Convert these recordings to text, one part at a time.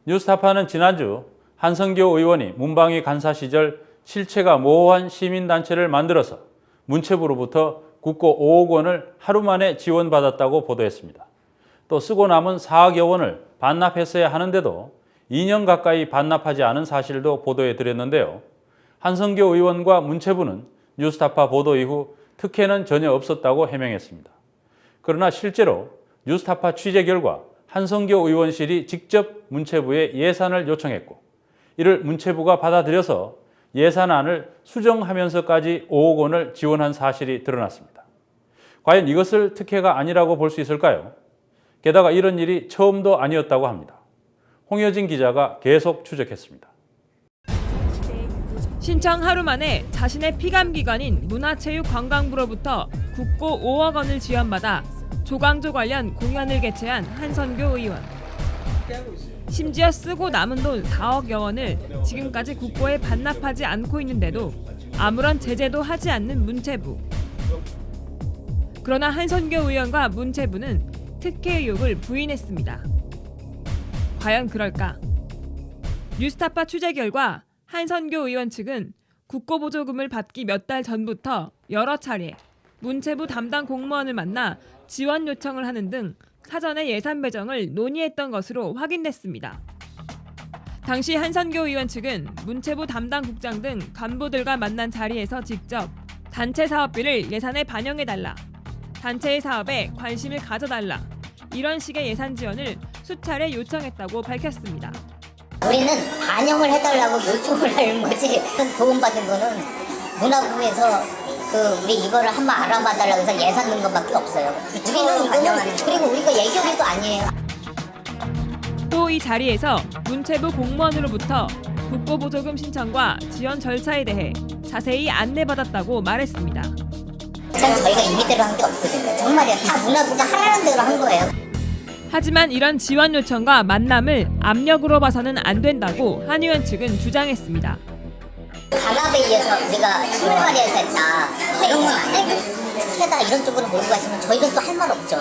뉴스타파는 지난주 한성교 의원이 문방위 간사 시절 실체가 모호한 시민단체를 만들어서 문체부로부터 국고 5억 원을 하루 만에 지원받았다고 보도했습니다. 또 쓰고 남은 4억여 원을 반납했어야 하는데도 2년 가까이 반납하지 않은 사실도 보도해드렸는데요. 한성교 의원과 문체부는 뉴스타파 보도 이후 특혜는 전혀 없었다고 해명했습니다. 그러나 실제로 뉴스타파 취재 결과 한성교 의원실이 직접 문체부에 예산을 요청했고 이를 문체부가 받아들여서 예산안을 수정하면서까지 5억 원을 지원한 사실이 드러났습니다. 과연 이것을 특혜가 아니라고 볼 수 있을까요? 게다가 이런 일이 처음도 아니었다고 합니다. 홍여진 기자가 계속 추적했습니다. 신청 하루 만에 자신의 피감기관인 문화체육관광부로부터 국고 5억 원을 지원받아 조강조 관련 공연을 개최한 한선교 의원. 심지어 쓰고 남은 돈 4억여 원을 지금까지 국고에 반납하지 않고 있는데도 아무런 제재도 하지 않는 문체부. 그러나 한선교 의원과 문체부는 특혜 의혹을 부인했습니다. 과연 그럴까? 뉴스타파 취재 결과 한선교 의원 측은 국고보조금을 받기 몇 달 전부터 여러 차례 문체부 담당 공무원을 만나 지원 요청을 하는 등 사전에 예산 배정을 논의했던 것으로 확인됐습니다. 당시 한선교 의원 측은 문체부 담당 국장 등 간부들과 만난 자리에서 직접 단체 사업비를 예산에 반영해달라, 단체의 사업에 관심을 가져달라, 이런 식의 예산 지원을 수차례 요청했다고 밝혔습니다. 우리는 반영을 해달라고 요청을 하는 거지. 도움받은 거는 문화부에서 우리 이거를 한번 알아봐달라고 해서 예산 넣은 것밖에 없어요. 우리는 이거는 그리고 우리가 예결위도 아니에요. 또 이 자리에서 문체부 공무원으로부터 국고보조금 신청과 지원 절차에 대해 자세히 안내받았다고 말했습니다. 저희가 임의대로 한 게 없거든요. 정말이에요. 다 문화부가 하라는 대로 한 거예요. 하지만 이런 지원 요청과 만남을 압력으로 봐서는 안 된다고 한 의원 측은 주장했습니다. 강압에 의해서 우리가 힘을 발휘해서 했다. 이런 건 아니에요. 특혜다 이런 쪽으로 몰고 가시면 저희는 또 할 말 없죠.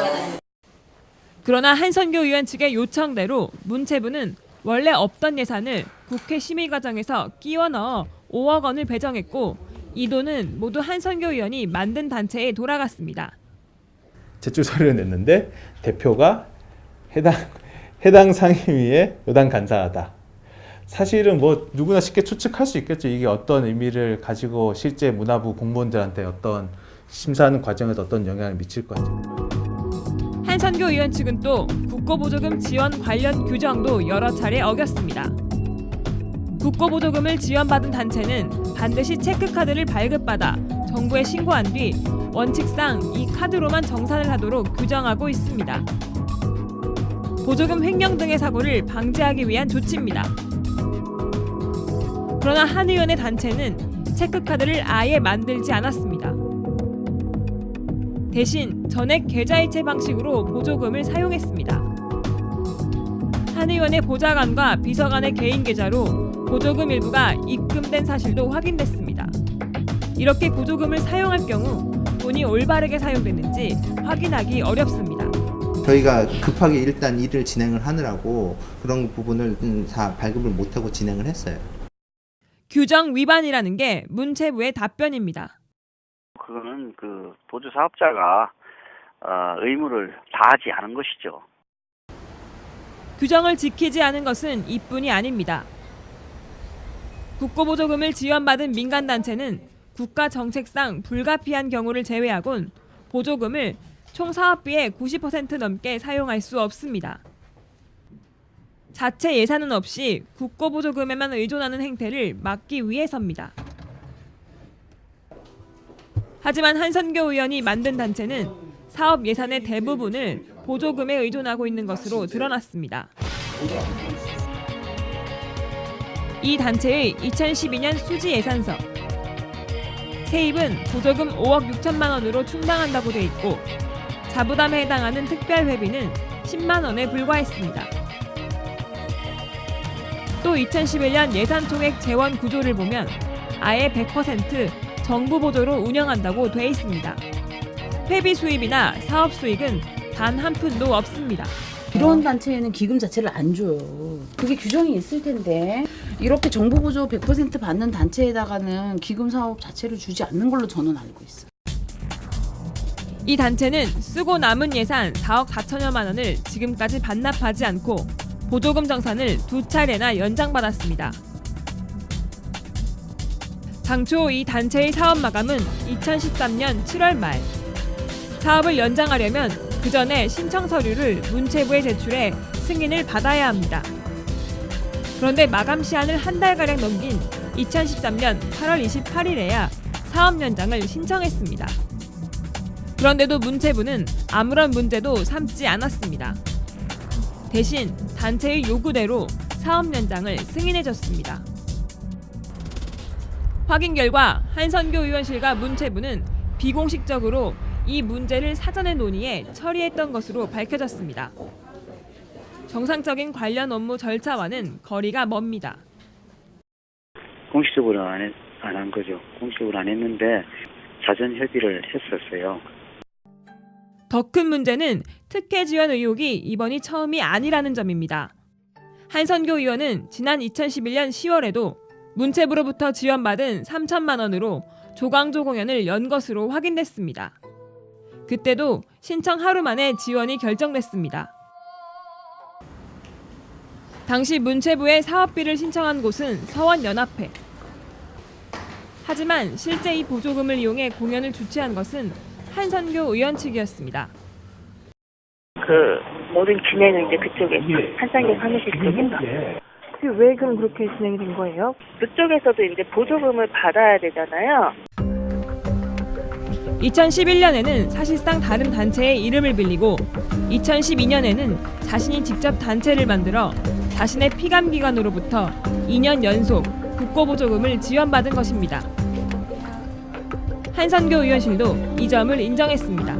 그러나 한선교 의원 측의 요청대로 문체부는 원래 없던 예산을 국회 심의 과정에서 끼워 넣어 5억 원을 배정했고 이 돈은 모두 한선교 의원이 만든 단체에 돌아갔습니다. 제출 서류를 냈는데 대표가 해당 상임위의 여당 간사다. 사실은 뭐 누구나 쉽게 추측할 수 있겠죠. 이게 어떤 의미를 가지고 실제 문화부 공무원들한테 어떤 심사하는 과정에서 어떤 영향을 미칠 건지. 한선교 의원 측은 또 국고보조금 지원 관련 규정도 여러 차례 어겼습니다. 국고보조금을 지원받은 단체는 반드시 체크카드를 발급받아 정부에 신고한 뒤 원칙상 이 카드로만 정산을 하도록 규정하고 있습니다. 보조금 횡령 등의 사고를 방지하기 위한 조치입니다. 그러나 한 의원의 단체는 체크카드를 아예 만들지 않았습니다. 대신 전액 계좌이체 방식으로 보조금을 사용했습니다. 한 의원의 보좌관과 비서관의 개인 계좌로 보조금 일부가 입금된 사실도 확인됐습니다. 이렇게 보조금을 사용할 경우 돈이 올바르게 사용됐는지 확인하기 어렵습니다. 저희가 급하게 일단 일을 진행을 하느라고 그런 부분을 다 발급을 못하고 진행을 했어요. 규정 위반이라는 게 문체부의 답변입니다. 그거는 보조 사업자가 의무를 다하지 않은 것이죠. 규정을 지키지 않은 것은 이뿐이 아닙니다. 국고보조금을 지원받은 민간단체는 국가정책상 불가피한 경우를 제외하곤 보조금을 총 사업비의 90% 넘게 사용할 수 없습니다. 자체 예산은 없이 국고보조금에만 의존하는 행태를 막기 위해서입니다. 하지만 한선교 의원이 만든 단체는 사업 예산의 대부분을 보조금에 의존하고 있는 것으로 드러났습니다. 이 단체의 2012년 수지 예산서. 세입은 보조금 5억 6천만 원으로 충당한다고 돼 있고 자부담에 해당하는 특별 회비는 10만 원에 불과했습니다. 또 2011년 예산총액 재원 구조를 보면 아예 100% 정부 보조로 운영한다고 돼 있습니다. 회비 수입이나 사업 수익은 단 한 푼도 없습니다. 이런 단체에는 기금 자체를 안 줘요. 그게 규정이 있을 텐데 이렇게 정부 보조 100% 받는 단체에다가는 기금 사업 자체를 주지 않는 걸로 저는 알고 있어요. 이 단체는 쓰고 남은 예산 4억 4천여만 원을 지금까지 반납하지 않고 보조금 정산을 2차례나 연장받았습니다. 당초 이 단체의 사업 마감은 2013년 7월 말. 사업을 연장하려면 그 전에 신청 서류를 문체부에 제출해 승인을 받아야 합니다. 그런데 마감 시한을 한 달가량 넘긴 2013년 8월 28일에야 사업 연장을 신청했습니다. 그런데도 문체부는 아무런 문제도 삼지 않았습니다. 대신 단체의 요구대로 사업 연장을 승인해줬습니다. 확인 결과 한선교 의원실과 문체부는 비공식적으로 이 문제를 사전에 논의해 처리했던 것으로 밝혀졌습니다. 정상적인 관련 업무 절차와는 거리가 멉니다. 공식적으로 안 한 거죠. 공식적으로 안 했는데 사전 협의를 했었어요. 더 큰 문제는 특혜 지원 의혹이 이번이 처음이 아니라는 점입니다. 한선교 의원은 지난 2011년 10월에도 문체부로부터 지원받은 3천만 원으로 조광조 공연을 연 것으로 확인됐습니다. 그때도 신청 하루 만에 지원이 결정됐습니다. 당시 문체부에 사업비를 신청한 곳은 서원연합회. 하지만 실제 이 보조금을 이용해 공연을 주최한 것은 한선교 의원 측이었습니다. 그 모든 진행은 이제 그쪽에서 한상경 사무실 쪽에서. 왜 그럼 그렇게 진행이 된 거예요? 그쪽에서도 이제 보조금을 받아야 되잖아요. 2011년에는 사실상 다른 단체의 이름을 빌리고 2012년에는 자신이 직접 단체를 만들어 자신의 피감기관으로부터 2년 연속 국고보조금을 지원받은 것입니다. 한선교 의원실도 이 점을 인정했습니다.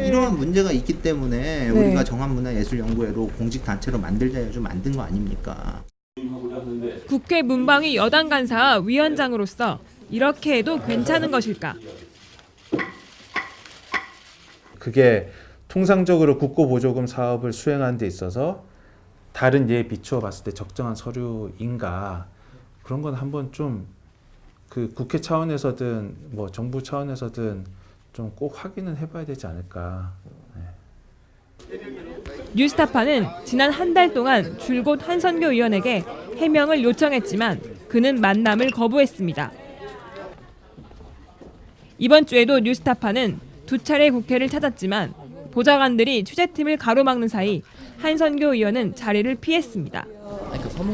이러한 문제가 있기 때문에 우리가 정한문화예술연구회로 공직단체로 만들자 해서 만든 거 아닙니까? 국회 문방위 여당 간사와 위원장으로서 이렇게 해도 괜찮은 것일까? 그게 통상적으로 국고보조금 사업을 수행하는 데 있어서 다른 예에 비추어 봤을 때 적정한 서류인가, 그런 건 한번 좀 그 국회 차원에서든 뭐 정부 차원에서든 좀 꼭 확인은 해봐야 되지 않을까. 뉴스타파는 지난 한 달 동안 줄곧 한선교 의원에게 해명을 요청했지만 그는 만남을 거부했습니다. 이번 주에도 뉴스타파는 2차례 국회를 찾았지만 보좌관들이 취재팀을 가로막는 사이 한선교 의원은 자리를 피했습니다.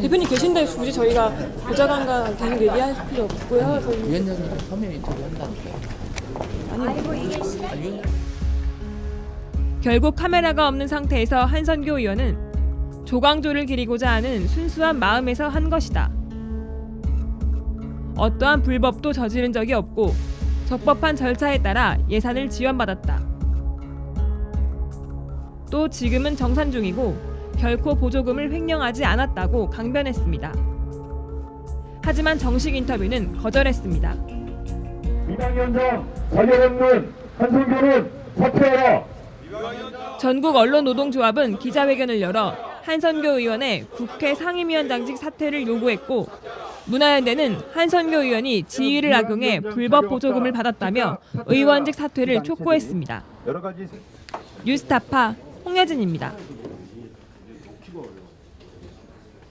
대표님 계신데 굳이 저희가 보좌관과 계속 얘기할 필요 없고요. 위원장님 서면 인터뷰 한다니까요. 결국 카메라가 없는 상태에서 한선교 의원은 조광조를 기리고자 하는 순수한 마음에서 한 것이다. 어떠한 불법도 저지른 적이 없고 적법한 절차에 따라 예산을 지원받았다. 또 지금은 정산 중이고 결코 보조금을 횡령하지 않았다고 강변했습니다. 하지만 정식 인터뷰는 거절했습니다. 이당위원장 자격 없는 한선교는 사퇴하라. 전국 언론노동조합은 기자회견을 열어 한선교 의원의 국회 상임위원장직 사퇴를 요구했고 문화연대는 한선교 의원이 지위를 악용해 불법 보조금을 받았다며 의원직 사퇴를 촉구했습니다. 뉴스타파 홍여진입니다.